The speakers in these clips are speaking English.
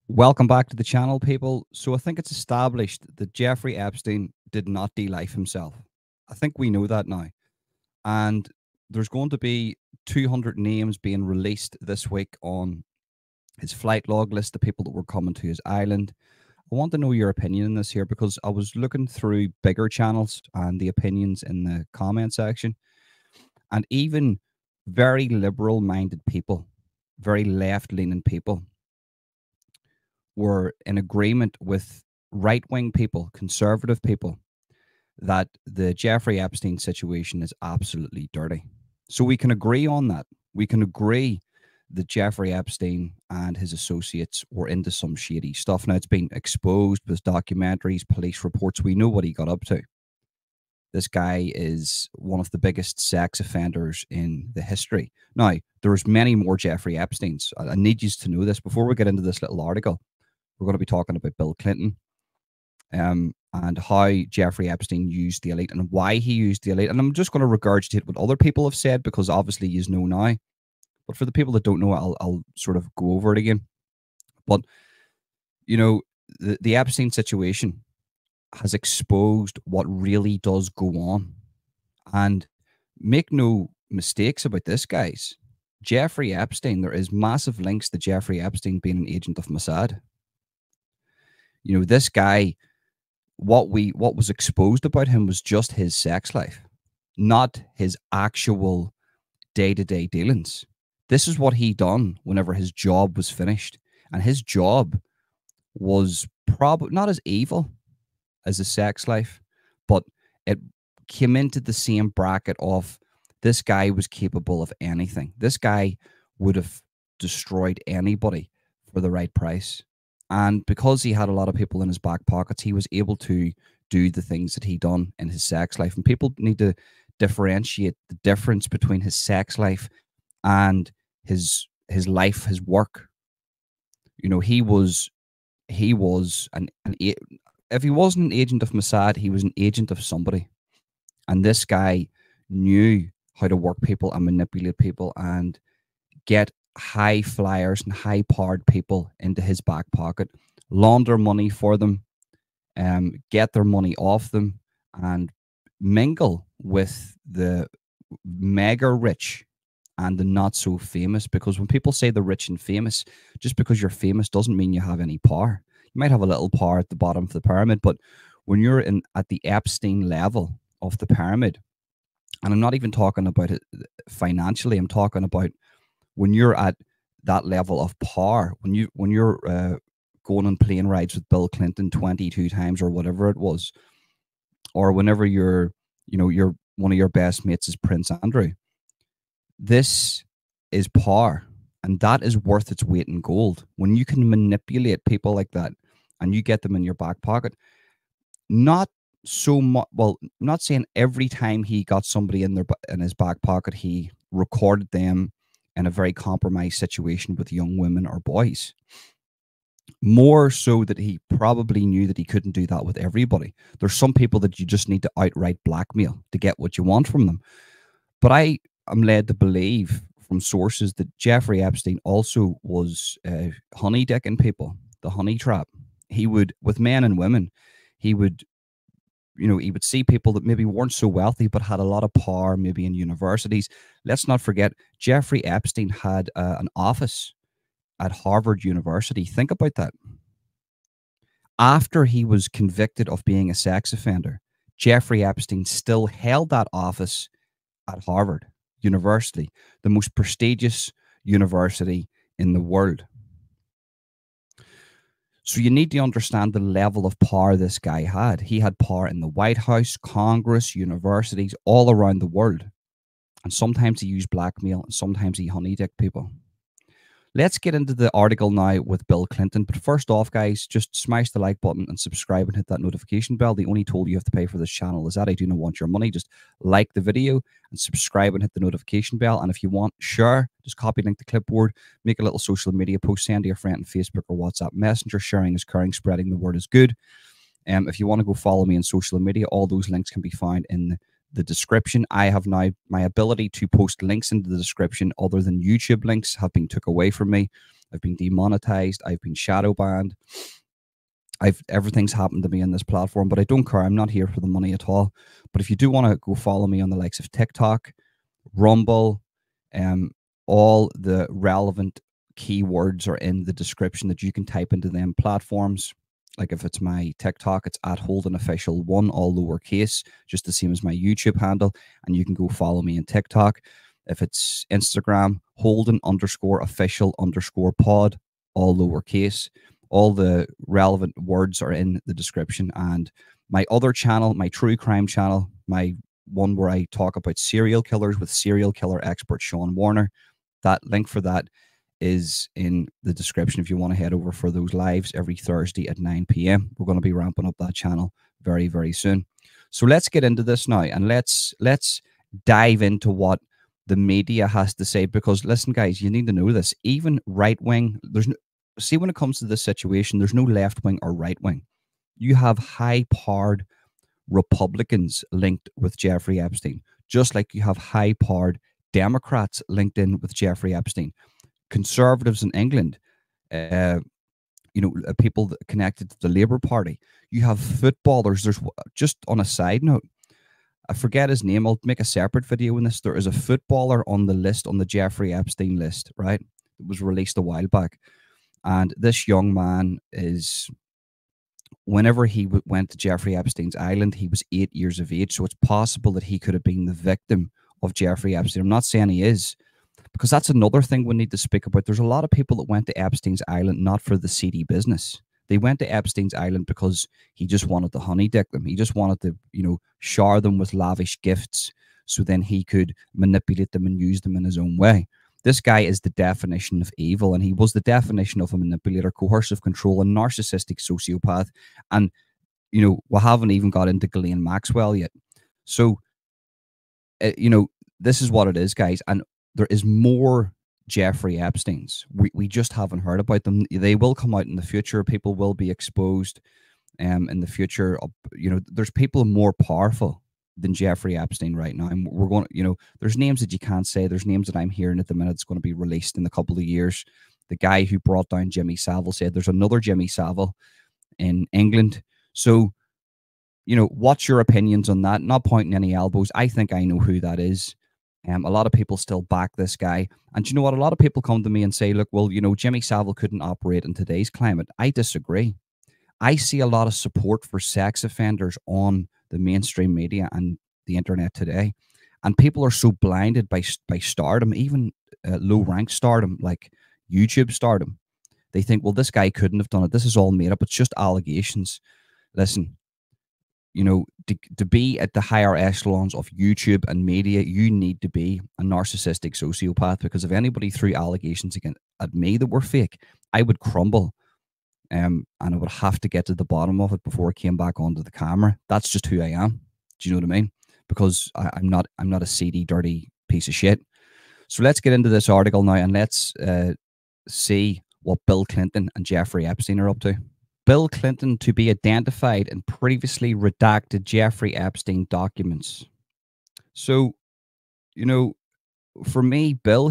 Welcome back to the channel, people. So I think it's established that Jeffrey Epstein did not de-life himself. I think we know that now. And there's going to be 200 names being released this week on his flight log list, the people that were coming to his island. I want to know your opinion on this here because I was looking through bigger channels and the opinions in the comment section. And even very liberal-minded people, very left-leaning people, were in agreement with right-wing people, conservative people, that the Jeffrey Epstein situation is absolutely dirty. So we can agree on that. We can agree that Jeffrey Epstein and his associates were into some shady stuff. Now, it's been exposed with documentaries, police reports. We know what he got up to. This guy is one of the biggest sex offenders in the history. Now, there's many more Jeffrey Epsteins. I need you to know this before we get into this little article. We're going to be talking about Bill Clinton and how Jeffrey Epstein used the elite and why he used the elite. And I'm just going to regurgitate what other people have said because obviously you know now. But for the people that don't know, I'll sort of go over it again. But, you know, the Epstein situation has exposed what really does go on. And make no mistakes about this, guys. Jeffrey Epstein, there is massive links to Jeffrey Epstein being an agent of Mossad. You know, this guy, what was exposed about him was just his sex life, not his actual day-to-day dealings. This is what he done whenever his job was finished. And his job was probably not as evil as a sex life, but it came into the same bracket of this guy was capable of anything. This guy would have destroyed anybody for the right price. And because he had a lot of people in his back pockets, he was able to do the things that he done in his sex life. And people need to differentiate the difference between his sex life and his life, his work. You know, he was if he wasn't an agent of Mossad, he was an agent of somebody. And this guy knew how to work people and manipulate people and get high flyers and high powered people into his back pocket, launder money for them, get their money off them, and mingle with the mega rich and the not so famous. Because when people say the rich and famous, just because you're famous doesn't mean you have any power. You might have a little power at the bottom of the pyramid, but when you're at the Epstein level of the pyramid, and I'm not even talking about it financially, I'm talking about when you're at that level of power, when you're going on plane rides with Bill Clinton 22 times or whatever it was, or whenever you're one of your best mates is Prince Andrew, this is power, and that is worth its weight in gold. When you can manipulate people like that and you get them in your back pocket, not so much. Well, I'm not saying every time he got somebody in his back pocket, he recorded them in a very compromised situation with young women or boys. More so that he probably knew that he couldn't do that with everybody. There's some people that you just need to outright blackmail to get what you want from them. But I am led to believe from sources that Jeffrey Epstein also was honey dicking people, the honey trap. He would, with men and women, he would see people that maybe weren't so wealthy but had a lot of power, maybe in universities. Let's not forget, Jeffrey Epstein had an office at Harvard University. Think about that. After he was convicted of being a sex offender, Jeffrey Epstein still held that office at Harvard University, the most prestigious university in the world. So you need to understand the level of power this guy had. He had power in the White House, Congress, universities, all around the world. And sometimes he used blackmail and sometimes he honey-dicked people. Let's get into the article now with Bill Clinton. But first off, guys, just smash the like button and subscribe and hit that notification bell. The only toll you have to pay for this channel is that. I do not want your money. Just like the video and subscribe and hit the notification bell. And if you want, share, just copy link to clipboard, make a little social media post, send to your friend on Facebook or WhatsApp Messenger. Sharing is caring, spreading the word is good. If you want to go follow me on social media, all those links can be found in the description. I have now my ability to post links into the description other than YouTube links have been took away from me. I've been demonetized. I've been shadow banned. Everything's happened to me on this platform, but I don't care. I'm not here for the money at all. But if you do want to go follow me on the likes of TikTok, Rumble, all the relevant keywords are in the description that you can type into them platforms. Like if it's my TikTok, it's at HoldenOfficial1, all lowercase, just the same as my YouTube handle. And you can go follow me on TikTok. If it's Instagram, Holden_official_pod, all lowercase. All the relevant words are in the description. And my other channel, my true crime channel, my one where I talk about serial killers with serial killer expert Sean Warner, that link for that is in the description if you want to head over for those lives every Thursday at 9 p.m. We're going to be ramping up that channel very, very soon. So let's get into this now, and let's dive into what the media has to say, because listen, guys, you need to know this. Even right wing, there's no, see, when it comes to this situation, there's no left wing or right wing. You have high powered Republicans linked with Jeffrey Epstein, just like you have high powered Democrats linked in with Jeffrey Epstein. Conservatives in England, people connected to the Labour Party. You have footballers. There's, just on a side note, I forget his name. I'll make a separate video on this. There is a footballer on the list, on the Jeffrey Epstein list, right? It was released a while back. And this young man is, whenever he went to Jeffrey Epstein's island, he was 8 years of age. So it's possible that he could have been the victim of Jeffrey Epstein. I'm not saying he is, because that's another thing we need to speak about. There's a lot of people that went to Epstein's island not for the seedy business. They went to Epstein's island because he just wanted to honey dick them. He just wanted to, shower them with lavish gifts so then he could manipulate them and use them in his own way. This guy is the definition of evil, and he was the definition of a manipulator, coercive control, and narcissistic sociopath. And, we haven't even got into Ghislaine Maxwell yet. So, this is what it is, guys. And there is more Jeffrey Epsteins. We just haven't heard about them. They will come out in the future. People will be exposed in the future. There's people more powerful than Jeffrey Epstein right now. And we're going to, there's names that you can't say. There's names that I'm hearing at the minute that's going to be released in a couple of years. The guy who brought down Jimmy Savile said there's another Jimmy Savile in England. So, what's your opinions on that? Not pointing any elbows. I think I know who that is. A lot of people still back this guy. And you know what? A lot of people come to me and say, look, well, Jimmy Savile couldn't operate in today's climate. I disagree. I see a lot of support for sex offenders on the mainstream media and the internet today. And people are so blinded by stardom, even low-rank stardom, like YouTube stardom. They think, well, this guy couldn't have done it. This is all made up. It's just allegations. Listen, to be at the higher echelons of YouTube and media, you need to be a narcissistic sociopath, because if anybody threw allegations at me that were fake, I would crumble. And I would have to get to the bottom of it before I came back onto the camera. That's just who I am. Do you know what I mean? Because I'm not a seedy, dirty piece of shit. So let's get into this article now, and let's see what Bill Clinton and Jeffrey Epstein are up to. Bill Clinton to be identified in previously redacted Jeffrey Epstein documents. So, for me, Bill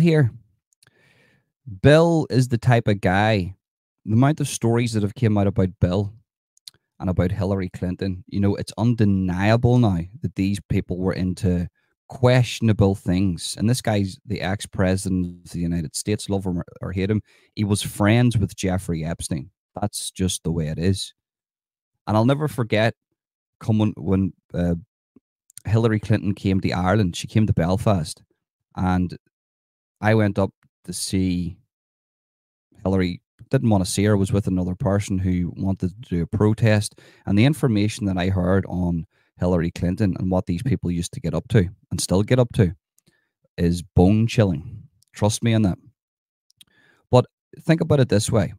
is the type of guy, the amount of stories that have come out about Bill and about Hillary Clinton, it's undeniable now that these people were into questionable things. And this guy's the ex-president of the United States, love him or hate him. He was friends with Jeffrey Epstein. That's just the way it is. And I'll never forget when Hillary Clinton came to Ireland. She came to Belfast, and I went up to see Hillary. Didn't want to see her, was with another person who wanted to do a protest. And the information that I heard on Hillary Clinton and what these people used to get up to and still get up to is bone chilling. Trust me on that. But think about it this way.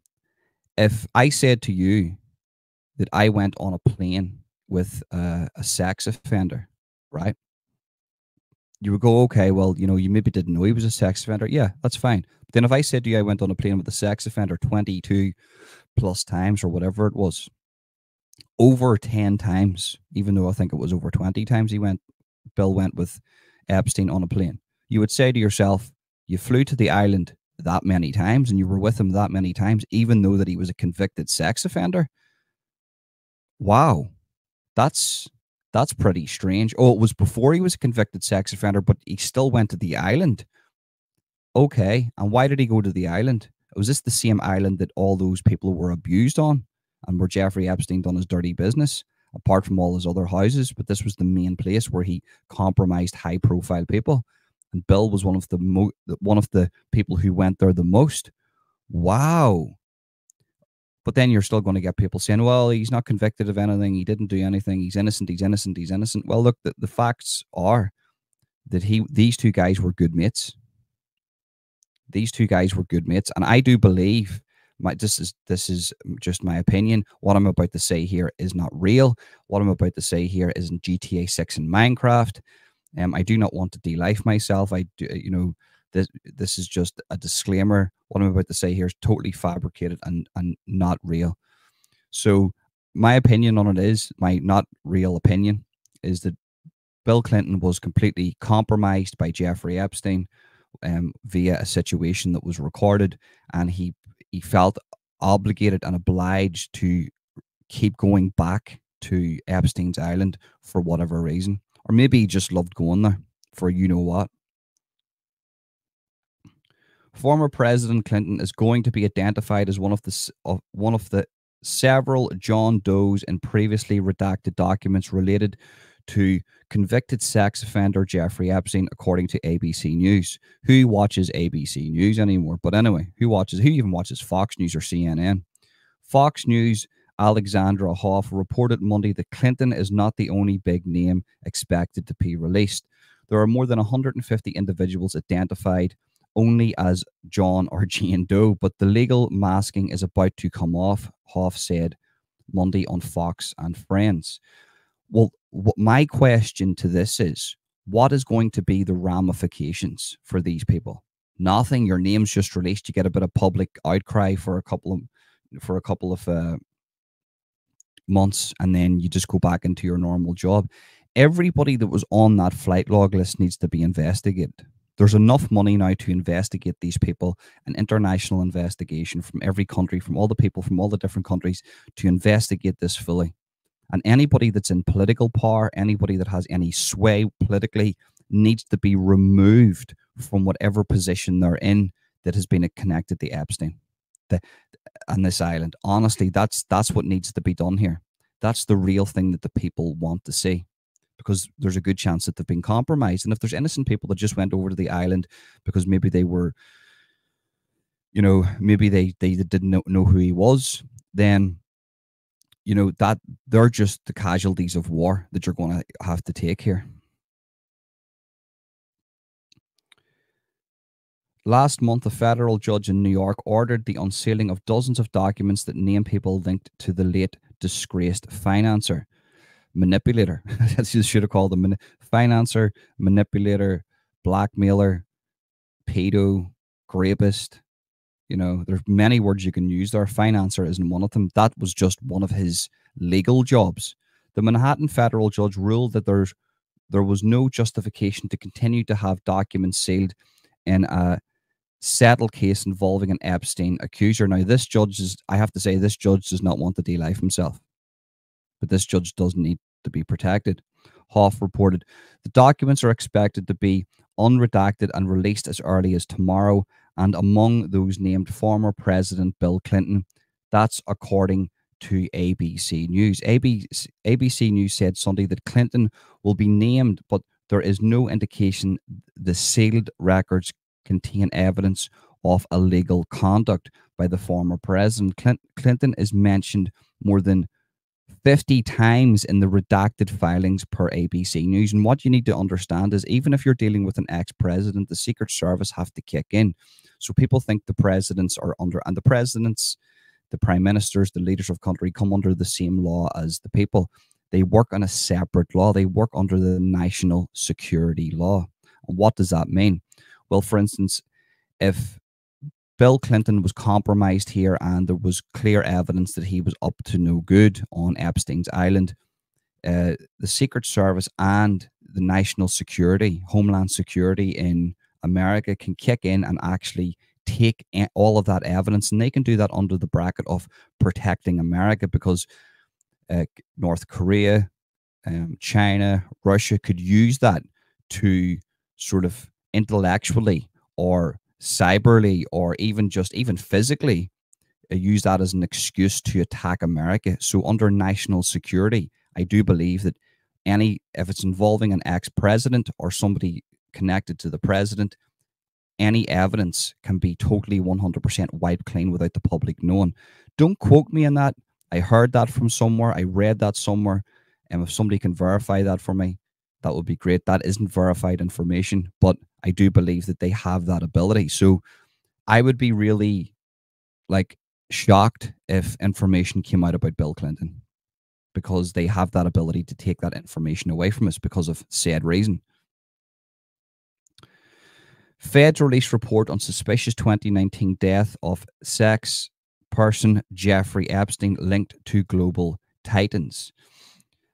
If I said to you that I went on a plane with a sex offender, right? You would go, okay, well, you maybe didn't know he was a sex offender. Yeah, that's fine. But then if I said to you I went on a plane with a sex offender 22 plus times or whatever it was, over 10 times, even though I think it was over 20 times Bill went with Epstein on a plane, you would say to yourself, you flew to the island that many times and you were with him that many times, even though that he was a convicted sex offender. Wow, that's that's pretty strange. Oh, it was before he was a convicted sex offender, but he still went to the island. Okay, and why did he go to the island? Was this the same island that all those people were abused on, and where Jeffrey Epstein done his dirty business? Apart from all his other houses, but this was the main place where he compromised high-profile people, and Bill was one of the people who went there the most. Wow. But then you're still going to get people saying, well, he's not convicted of anything. He didn't do anything. He's innocent. He's innocent. He's innocent. Well, look, the facts are that these two guys were good mates. These two guys were good mates. And I do believe, this is just my opinion. What I'm about to say here is not real. What I'm about to say here isn't GTA 6 and Minecraft. I do not want to de-life myself. I do, this is just a disclaimer. What I'm about to say here is totally fabricated and not real. So my opinion on it is, my not real opinion, is that Bill Clinton was completely compromised by Jeffrey Epstein via a situation that was recorded, and he felt obligated and obliged to keep going back to Epstein's Island for whatever reason. Or maybe he just loved going there for you know what. Former President Clinton is going to be identified as one of the several John Does in previously redacted documents related to convicted sex offender Jeffrey Epstein, according to ABC News. Who watches ABC News anymore? But anyway, who even watches Fox News or CNN? Fox News' Alexandra Hoff reported Monday that Clinton is not the only big name expected to be released. There are more than 150 individuals identified only as John or Jane Doe, but the legal masking is about to come off, Hoff said Monday on Fox and Friends. Well, my question to this is, what is going to be the ramifications for these people? Nothing. Your name's just released. You get a bit of public outcry for a couple of months, and then you just go back into your normal job. Everybody that was on that flight log list needs to be investigated. There's enough money now to investigate these people, an international investigation from every country, from all the people from all the different countries, to investigate this fully. And anybody that's in political power, anybody that has any sway politically, needs to be removed from whatever position they're in that has been connected to Epstein and this island. Honestly, that's what needs to be done here. That's the real thing that the people want to see, because there's a good chance that they've been compromised. And if there's innocent people that just went over to the island because maybe they were, maybe they didn't know who he was, then that they're just the casualties of war that you're going to have to take here. Last month, a federal judge in New York ordered the unsealing of dozens of documents that name people linked to the late disgraced financer, manipulator. You should have called them financer, manipulator, blackmailer, pedo, rapist. There's many words you can use there. Financer isn't one of them. That was just one of his legal jobs. The Manhattan federal judge ruled that there was no justification to continue to have documents sealed in a settled case involving an Epstein accuser. Now, I have to say, this judge does not want to de-life himself, but this judge does need to be protected. Hoff reported the documents are expected to be unredacted and released as early as tomorrow, and among those named former President Bill Clinton. That's according to ABC News. ABC News said Sunday that Clinton will be named, but there is no indication the sealed records contain evidence of illegal conduct by the former president. Clinton is mentioned more than 50 times in the redacted filings per ABC News. And what you need to understand is, even if you're dealing with an ex-president, the Secret Service have to kick in. So people think the presidents are under, and the presidents, the prime ministers, the leaders of country come under the same law as the people. They work on a separate law. They work under the national security law. And what does that mean? Well, for instance, if Bill Clinton was compromised here and there was clear evidence that he was up to no good on Epstein's Island, the Secret Service and the national security, Homeland Security in America, can kick in and actually take all of that evidence, and they can do that under the bracket of protecting America, because North Korea, China, Russia could use that to sort of intellectually or cyberly or even physically use that as an excuse to attack America. So under national security, I do believe that if it's involving an ex-president or somebody connected to the president, any evidence can be totally 100% wiped clean without the public knowing. Don't quote me on that. I heard that from somewhere. I read that somewhere. And if somebody can verify that for me, that would be great. That isn't verified information, but I do believe that they have that ability. So I would be really like shocked if information came out about Bill Clinton, because they have that ability to take that information away from us because of said reason. Feds released report on suspicious 2019 death of sex person Jeffrey Epstein linked to global titans.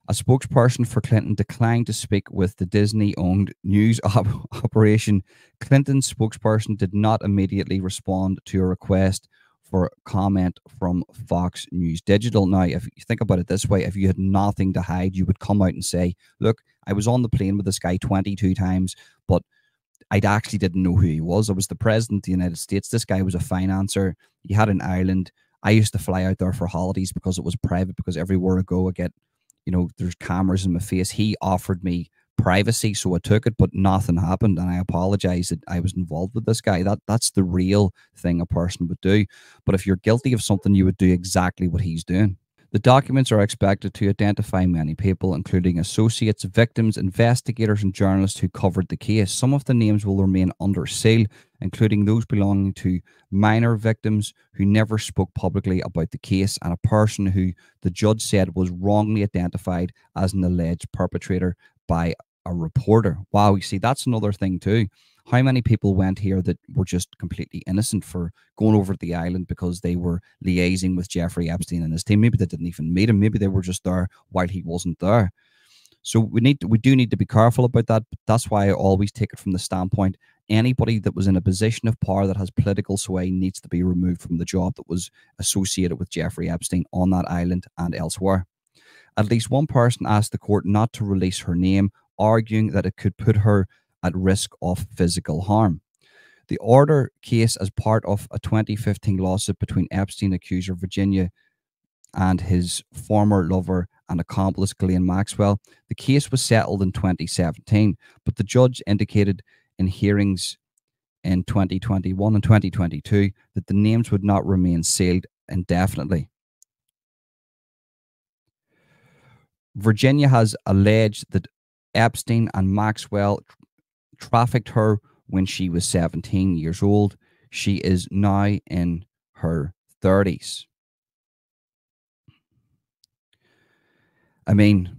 A spokesperson for Clinton declined to speak with the Disney-owned news operation. Clinton's spokesperson did not immediately respond to a request for comment from Fox News Digital. Now, if you think about it this way, if you had nothing to hide, you would come out and say, look, I was on the plane with this guy 22 times, but I actually didn't know who he was. I was the president of the United States. This guy was a financer. He had an island. I used to fly out there for holidays because it was private, because everywhere I go, I get, there's cameras in my face. He offered me privacy, so I took it, but nothing happened. And I apologize that I was involved with this guy. That's the real thing a person would do. But if you're guilty of something, you would do exactly what he's doing. The documents are expected to identify many people, including associates, victims, investigators, and journalists who covered the case. Some of the names will remain under seal, including those belonging to minor victims who never spoke publicly about the case, and a person who the judge said was wrongly identified as an alleged perpetrator by a reporter. Wow, you see, that's another thing too. How many people went here that were just completely innocent for going over to the island because they were liaising with Jeffrey Epstein and his team? Maybe they didn't even meet him. Maybe they were just there while he wasn't there. So we do need to be careful about that. But that's why I always take it from the standpoint, anybody that was in a position of power that has political sway needs to be removed from the job that was associated with Jeffrey Epstein on that island and elsewhere. At least one person asked the court not to release her name, arguing that it could put her at risk of physical harm. The order case as part of a 2015 lawsuit between Epstein accuser Virginia and his former lover and accomplice Ghislaine Maxwell. The case was settled in 2017, but the judge indicated in hearings in 2021 and 2022 that the names would not remain sealed indefinitely. Virginia has alleged that Epstein and Maxwell trafficked her when she was 17 years old. She is now in her 30s. I mean,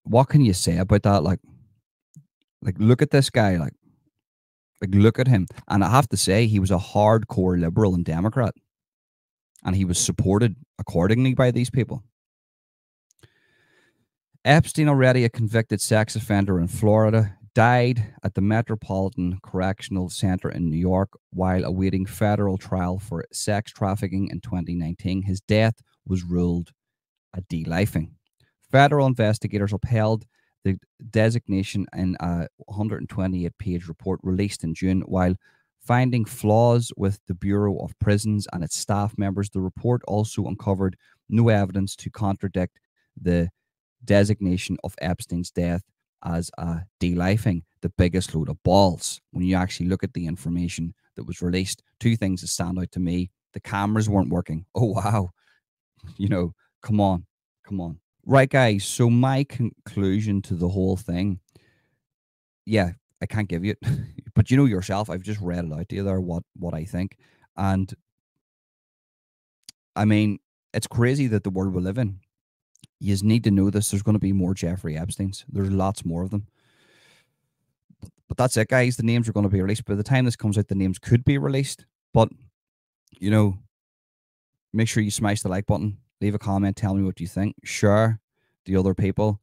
what can you say about that? Like look at this guy. Like look at him. And I have to say, he was a hardcore liberal and Democrat, and he was supported accordingly by these people. Epstein, already a convicted sex offender in Florida, died at the Metropolitan Correctional Center in New York while awaiting federal trial for sex trafficking in 2019. His death was ruled a delifing. Federal investigators upheld the designation in a 128-page report released in June. While finding flaws with the Bureau of Prisons and its staff members, the report also uncovered no evidence to contradict the designation of Epstein's death as a delifing. The biggest load of balls when you actually look at the information that was released. Two things that stand out to me: the cameras weren't working. Oh wow, come on. Right, guys, so my conclusion to the whole thing, yeah, I can't give you it, but you know yourself, I've just read it out to you there, what I think. And I mean, it's crazy that the world we live in, you need to know this. There's going to be more Jeffrey Epsteins. There's lots more of them. But that's it, guys. The names are going to be released. By the time this comes out, the names could be released. But, make sure you smash the like button. Leave a comment. Tell me what you think. Share the other people.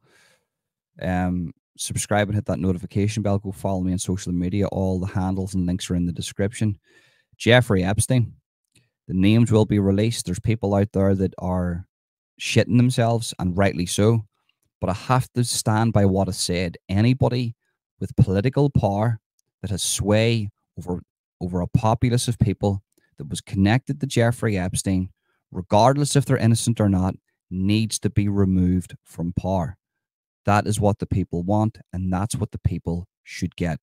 subscribe and hit that notification bell. Go follow me on social media. All the handles and links are in the description. Jeffrey Epstein, the names will be released. There's people out there that are shitting themselves, and rightly so. But I have to stand by what I said. Anybody with political power that has sway over a populace of people that was connected to Jeffrey Epstein, regardless if they're innocent or not, needs to be removed from power. That is what the people want, and that's what the people should get.